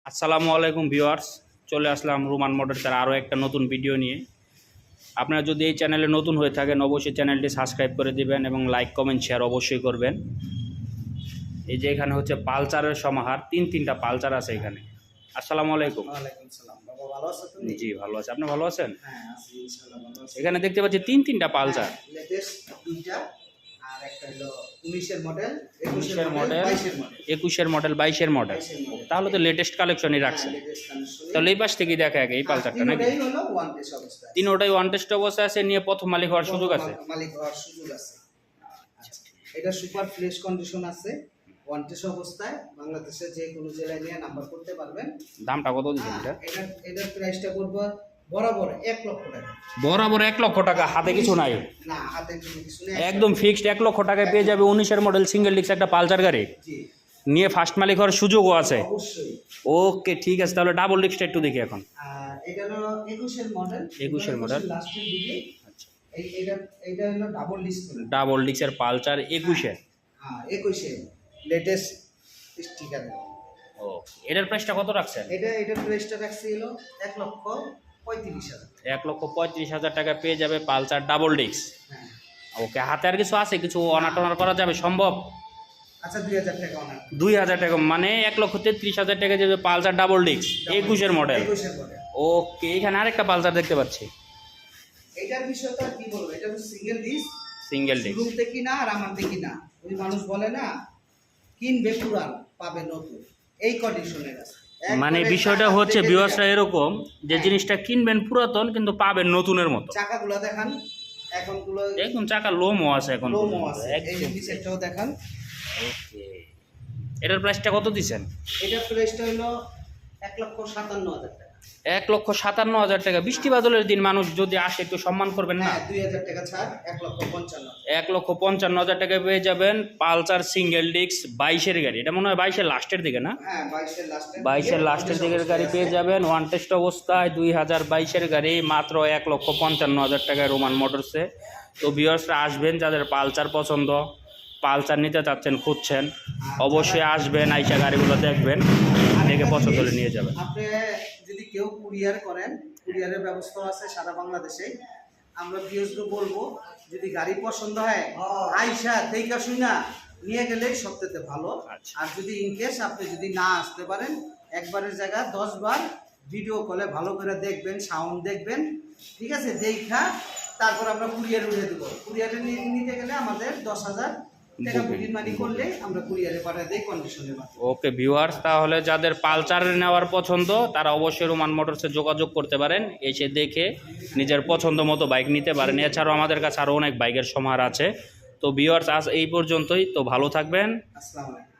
আসসালামু আলাইকুম ভিউয়ার্স, চলে আসলাম রোমান মোটরসের আরও একটা নতুন ভিডিও নিয়ে। আপনারা যদি এই চ্যানেলে নতুন হয়ে থাকেন অবশ্যই চ্যানেলটি সাবস্ক্রাইব করে দিবেন এবং লাইক কমেন্ট শেয়ার অবশ্যই করবেন। এই যে এখানে হচ্ছে পালচারের সমাহার, তিনটা পালচার আছে এখানে। আসসালামু আলাইকুম। ওয়ালাইকুম সালাম। বাবা ভালো আছো তুমি? জি ভালো আছে, আপনি ভালো আছেন? হ্যাঁ আছি ইনশাআল্লাহ ভালো আছি। এখানে দেখতে পাচ্ছি তিনটা পালচার। লেটেস্ট দুইটা আর একটা হলো 19 এর মডেল, 19 এর মডেল, 22 এর মডেল। 21 এর মডেল, 22 এর মডেল। তাহলে তো লেটেস্ট কালেকশনই রাখছেন। তাহলে এই পাশ থেকে দেখা আগে এই পালচারটা নাকি? তিনটাই হলো ওয়ান টেস্ট অবস্থায়। তিনটাই ওয়ান টেস্ট অবস্থায় আছে, নিয়ে প্রথম মালিক হওয়ার সুযোগ আছে। মালিক হওয়ার সুযোগ আছে। আচ্ছা, এটা সুপার ফ্রেশ কন্ডিশন আছে। ওয়ান টেস্ট অবস্থায় বাংলাদেশের যে কোনো জেলায় নিয়ে নাম্বার করতে পারবেন। দামটা কত দিচ্ছেন এটা? এটার প্রাইসটা করব বরাবর 1 লক্ষ টাকা। বরাবর 1 লক্ষ টাকা, হাতে কিছু নাই? না, হাতে কিছু নেই। একদম ফিক্সড 1 লক্ষ টাকায় পেয়ে যাবে 19 এর মডেল সিঙ্গেল ডিস্ক একটা পালসার গাড়ি। জি, নিয়ে ফার্স্ট মালিক হওয়ার সুযোগও আছে। অবশ্যই। ওকে ঠিক আছে, তাহলে ডাবল ডিস্কটা একটু দেখি এখন। এটা হলো 21 এর মডেল। 21 এর মডেল লাস্টের দিকে। আচ্ছা, এইটা হলো ডাবল ডিস্ক। ডাবল ডিস্কের পালসার 21 এর। হ্যাঁ 21 এর লেটেস্ট স্টিকার। ও, এটার প্রাইসটা কত রাখছেন? এটার প্রাইসটা রাখছি হলো 1,35,000। 1,35,000 টাকা পেয়ে যাবে পালসার ডাবল ডিস্ক। হ্যাঁ। ওকে, হাতে আর কিছু আছে? কিছু অনাটনার করা যাবে সম্ভব? আচ্ছা 2,000 টাকা অনার। 2,000 টাকা মানে 1,33,000 টাকা যাবে পালসার ডাবল ডিস্ক 21 এর মডেল। 21 এর মডেল। ওকে, এখানে আরেকটা পালসার দেখতে পাচ্ছি। এটার বিষয়টা কি বলবো? এটা হলো single disc. Single disc. Room থেকে না আর আমার থেকে না। ওই মানুষ বলে না কিনবে পুরান পাবে নতুন, এই কন্ডিশনের আছে। মানে বিষয়টা হচ্ছে ভিউয়ার্সরা এরকম যে জিনিসটা কিনবেন পুরাতন কিন্তু পাবেন নতুনের মতো। চাকাগুলো দেখান, এখনগুলো একদম চাকা লোমও আছে এখন। লোমো আছে। এই যে নিচেরটাও দেখান। ওকে, এটার প্রাইসটা কত দিচ্ছেন? এটার প্রাইসটা হলো 1,57,000 টাকা। 1,57,000 টাকা। বৃষ্টি বাদলের দিন মানুষ যদি আসে একটু সম্মান করবেন না? হ্যাঁ 2,000 টাকা ছাড়, 1,55,000। 1,55,000 টাকা পেয়ে যাবেন পালসার সিঙ্গেল ডিস্ক 22 এর গাড়ি। এটা মনে হয় 22 এর লাস্টের দিকে না? হ্যাঁ 22 এর লাস্টের 22 এর লাস্টের দিকের গাড়ি পেয়ে যাবেন ওয়ান টেস্ট অবস্থায় 2022 এর গাড়ি মাত্র 1,55,000 টাকায় রোমান মোটরসে। তো ভিউয়ার্সরা আসবেন যাদের পালসার পছন্দ, পালসার নিতে চাচ্ছেন, খুঁজছেন, অবশ্যই আসবেন, আইসা গাড়িগুলো দেখবেন, দেখে পছন্দ হলে নিয়ে যাবেন। আপনি যদি কেউ কুরিয়ার করেন, কুরিয়ারের ব্যবস্থা আছে সারা বাংলাদেশে। আমরা ভিউজকে বলবো যদি গাড়ি পছন্দ হয় আইসা দেখা শুনা নিয়ে গেলেই সবথেকে ভালো। আচ্ছা। আর যদি ইনকেস আপনি যদি না আসতে পারেন, একবারের জায়গায় 10 বার ভিডিও কলে ভালো করে দেখবেন, সাউন্ড দেখবেন, ঠিক আছে? দেখা তারপর আমরা কুরিয়ারে উঠে দেবো। কুরিয়ারে নিতে গেলে আমাদের 10,000 টাকা বুকিং মানি করলে আমরা কুরিয়ারে পাঠিয়ে দেই কন্ডিশনের মাধ্যমে। ওকে ভিউয়ার্স, তাহলে যাদের পালসার নেওয়ার পছন্দ তারা অবশ্যই রোমান মোটরসে যোগাযোগ করতে পারেন, এসে দেখে নিজের পছন্দ মতো বাইক নিতে পারেন। এছাড়াও আমাদের কাছে আরও অনেক বাইকের সমাহার আছে। তো ভিউয়ার্স আজ এই পর্যন্তই। তো ভালো থাকবেন। আসসালামু আলাইকুম।